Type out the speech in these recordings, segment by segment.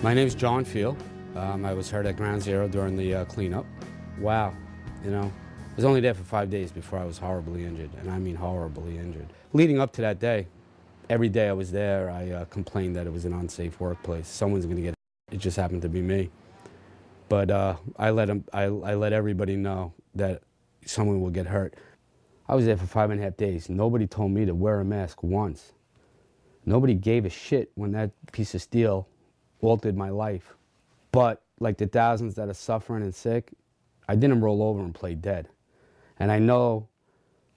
My name's John Field. I was hurt at Ground Zero during the cleanup. Wow, I was only there for 5 days before I was horribly injured, and I mean horribly injured. Leading up to that day, every day I was there, I complained that it was an unsafe workplace. Someone's gonna get it. It just happened to be me. But I let everybody know that someone will get hurt. I was there for 5.5 days. Nobody told me to wear a mask once. Nobody gave a shit when that piece of steel altered my life. But like the thousands that are suffering and sick, I didn't roll over and play dead. And I know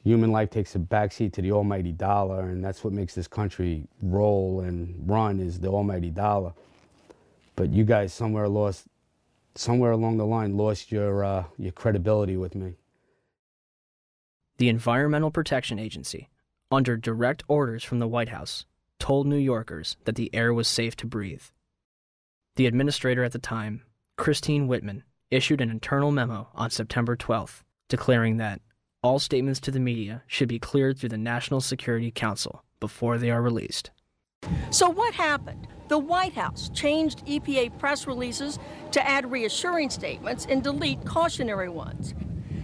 human life takes a backseat to the almighty dollar, and that's what makes this country roll and run, is the almighty dollar. But you guys somewhere along the line lost your credibility with me. The Environmental Protection Agency, under direct orders from the White House, told New Yorkers that the air was safe to breathe. The administrator at the time, Christine Whitman, issued an internal memo on September 12th, declaring that all statements to the media should be cleared through the National Security Council before they are released. So what happened? The White House changed EPA press releases to add reassuring statements and delete cautionary ones.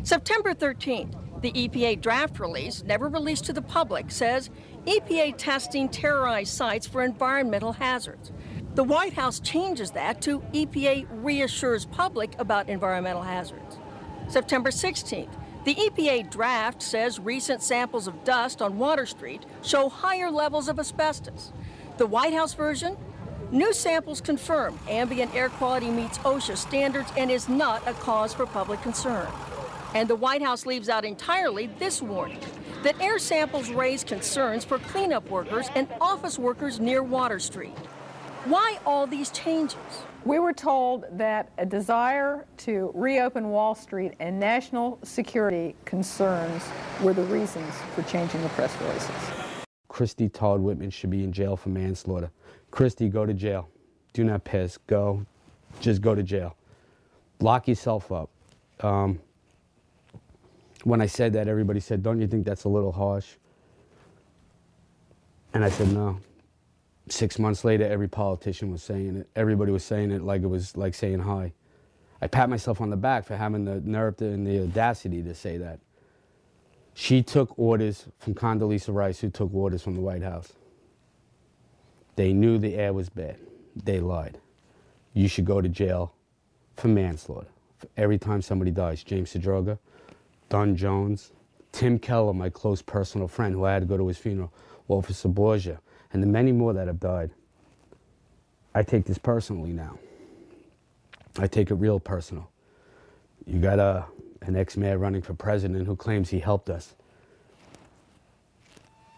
September 13th, the EPA draft release, never released to the public, says EPA testing terrorized sites for environmental hazards. The White House changes that to EPA reassures public about environmental hazards. September 16th, the EPA draft says recent samples of dust on Water Street show higher levels of asbestos. The White House version, new samples confirm ambient air quality meets OSHA standards and is not a cause for public concern. And the White House leaves out entirely this warning, that air samples raise concerns for cleanup workers and office workers near Water Street. Why all these changes? We were told that a desire to reopen Wall Street and national security concerns were the reasons for changing the press releases. Christy Todd Whitman should be in jail for manslaughter. Christy, go to jail. Do not piss. Go. Just go to jail. Lock yourself up. When I said that, everybody said, don't you think that's a little harsh? And I said, no. 6 months later, every politician was saying it. Everybody was saying it like it was like saying hi. I pat myself on the back for having the nerve and the audacity to say that. She took orders from Condoleezza Rice, who took orders from the White House. They knew the air was bad. They lied. You should go to jail for manslaughter. For every time somebody dies. James Sedroga, Don Jones, Tim Keller, my close personal friend who I had to go to his funeral, Officer Borgia, and the many more that have died. I take this personally now. I take it real personal. You got an ex-mayor running for president who claims he helped us.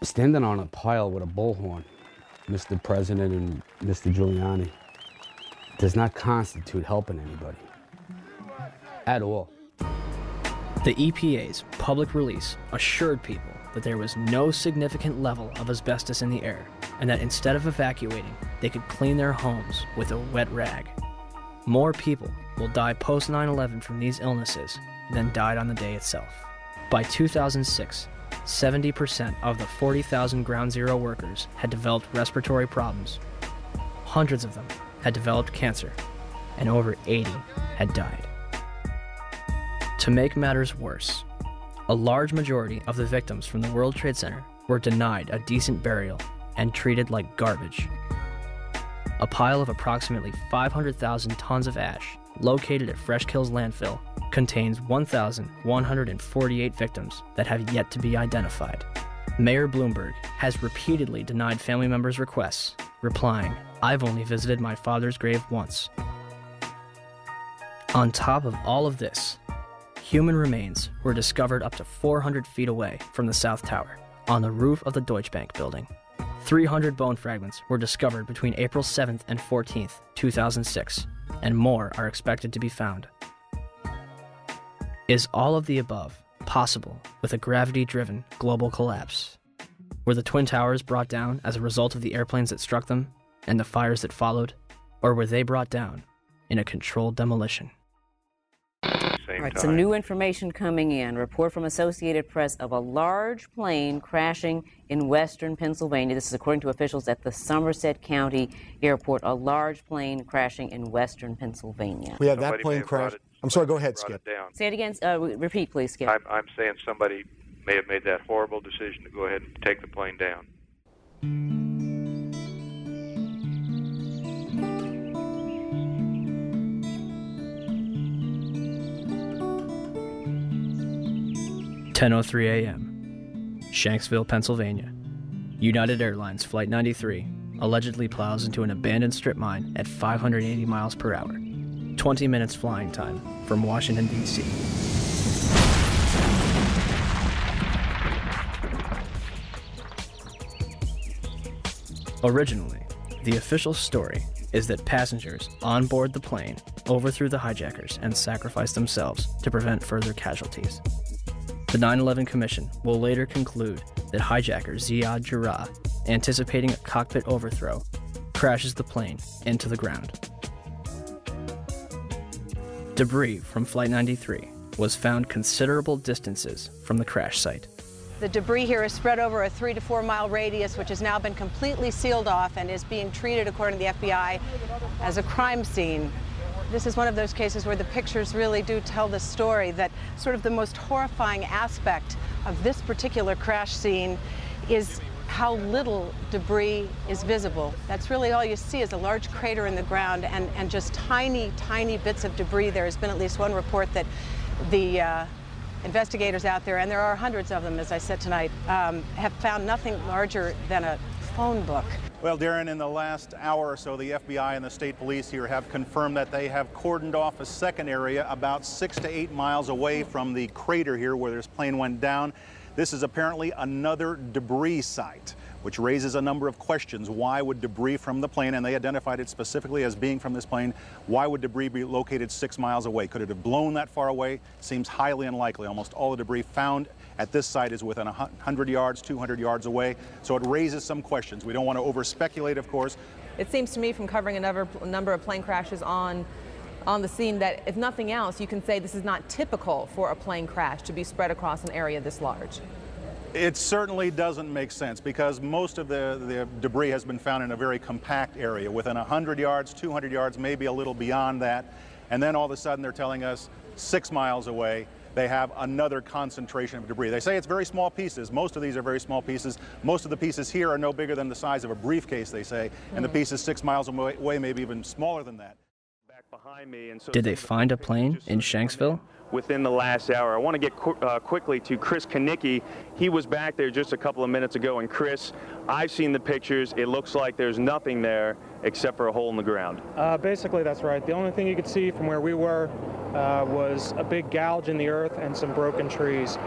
Standing on a pile with a bullhorn, Mr. President and Mr. Giuliani, does not constitute helping anybody. At all. The EPA's public release assured people that there was no significant level of asbestos in the air, and that instead of evacuating, they could clean their homes with a wet rag. More people will die post 9/11 from these illnesses than died on the day itself. By 2006, 70% of the 40,000 Ground Zero workers had developed respiratory problems. Hundreds of them had developed cancer, and over 80 had died. To make matters worse, a large majority of the victims from the World Trade Center were denied a decent burial and treated like garbage. A pile of approximately 500,000 tons of ash located at Fresh Kills landfill contains 1,148 victims that have yet to be identified. Mayor Bloomberg has repeatedly denied family members' requests, replying, "I've only visited my father's grave once." On top of all of this, human remains were discovered up to 400 feet away from the South Tower, on the roof of the Deutsche Bank building. 300 bone fragments were discovered between April 7th and 14th, 2006, and more are expected to be found. Is all of the above possible with a gravity-driven global collapse? Were the Twin Towers brought down as a result of the airplanes that struck them and the fires that followed, or were they brought down in a controlled demolition? same All right, time. some new information coming in. Report from Associated Press of a large plane crashing in western Pennsylvania. This is according to officials at the Somerset County Airport. A large plane crashing in western Pennsylvania. We have that plane crash. I'm sorry, go ahead, Skip. Say it again. Repeat, please, Skip. I'm saying somebody may have made that horrible decision to go ahead and take the plane down. (10:03 a.m. Shanksville, Pennsylvania. United Airlines Flight 93 allegedly plows into an abandoned strip mine at 580 miles per hour. 20 minutes flying time from Washington, D.C. Originally, the official story is that passengers on board the plane overthrew the hijackers and sacrificed themselves to prevent further casualties. The 9/11 Commission will later conclude that hijacker Ziad Jarrah, anticipating a cockpit overthrow, crashes the plane into the ground. Debris from Flight 93 was found considerable distances from the crash site. The debris here is spread over a 3 to 4 mile radius, which has now been completely sealed off and is being treated, according to the FBI, as a crime scene. This is one of those cases where the pictures really do tell the story, that sort of the most horrifying aspect of this particular crash scene is how little debris is visible. That's really all you see is a large crater in the ground and just tiny, tiny bits of debris. There has been at least one report that the investigators out there, and there are hundreds of them, as I said tonight, have found nothing larger than a phone book. Well, Darren, in the last hour or so, the FBI and the state police here have confirmed that they have cordoned off a second area about 6 to 8 miles away from the crater here where this plane went down. This is apparently another debris site, which raises a number of questions. Why would debris from the plane, and they identified it specifically as being from this plane, why would debris be located 6 miles away? Could it have blown that far away? Seems highly unlikely. Almost all the debris found at this site is within 100 yards, 200 yards away. So it raises some questions. We don't want to over-speculate, of course. It seems to me, from covering a number of plane crashes on the scene, that if nothing else, you can say this is not typical for a plane crash to be spread across an area this large. It certainly doesn't make sense because most of the debris has been found in a very compact area within 100 yards, 200 yards, maybe a little beyond that. And then all of a sudden they're telling us 6 miles away they have another concentration of debris. They say it's very small pieces. Most of these are very small pieces. Most of the pieces here are no bigger than the size of a briefcase, they say, and the pieces 6 miles away, maybe even smaller than that. Did they find a plane in Shanksville? Within the last hour. I want to get quickly to Chris Kanicki. He was back there just a couple of minutes ago, and Chris, I've seen the pictures. It looks like there's nothing there except for a hole in the ground. Basically, that's right. The only thing you could see from where we were was a big gouge in the earth and some broken trees.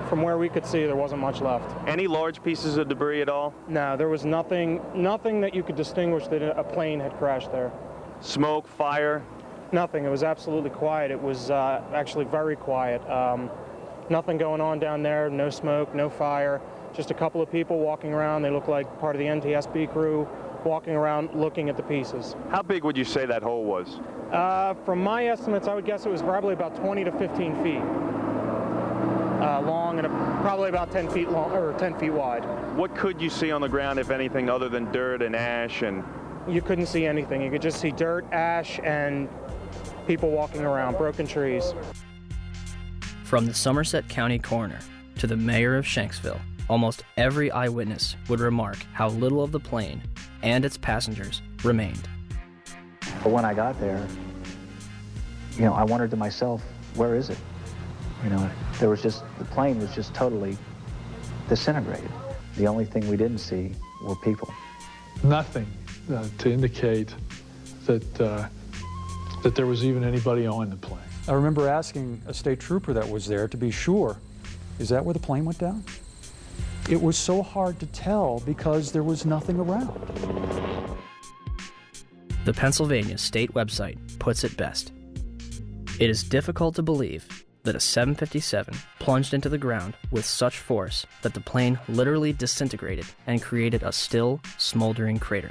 From where we could see, there wasn't much left. Any large pieces of debris at all? No, there was nothing that you could distinguish that a plane had crashed there. Smoke, fire? Nothing. It was absolutely quiet. It was actually very quiet. Nothing going on down there, no smoke, no fire, just a couple of people walking around. They look like part of the NTSB crew walking around looking at the pieces. How big would you say that hole was? From my estimates, I would guess it was probably about 20 to 15 feet long and probably about 10 feet long or 10 feet wide. What could you see on the ground, if anything, other than dirt and ash? And you couldn't see anything. You could just see dirt, ash, and people walking around, broken trees. From the Somerset County coroner to the mayor of Shanksville, almost every eyewitness would remark how little of the plane and its passengers remained. But when I got there, I wondered to myself, where is it? The plane was just totally disintegrated. The only thing we didn't see were people. Nothing to indicate that there was even anybody on the plane. I remember asking a state trooper that was there to be sure, is that where the plane went down? It was so hard to tell because there was nothing around. The Pennsylvania state website puts it best. It is difficult to believe that a 757 plunged into the ground with such force that the plane literally disintegrated and created a still, smoldering crater.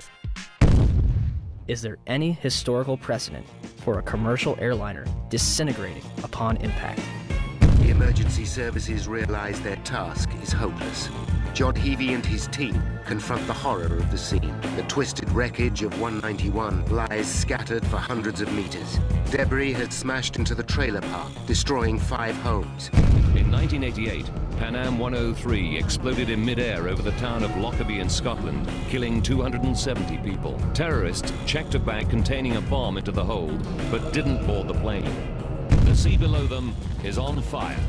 is there any historical precedent for a commercial airliner disintegrating upon impact? The emergency services realize their task is hopeless. John Heavey and his team confront the horror of the scene. The twisted wreckage of 191 lies scattered for hundreds of meters. Debris has smashed into the trailer park, destroying 5 homes. In 1988, Pan Am 103 exploded in mid-air over the town of Lockerbie in Scotland, killing 270 people. Terrorists checked a bag containing a bomb into the hold, but didn't board the plane. The sea below them is on fire.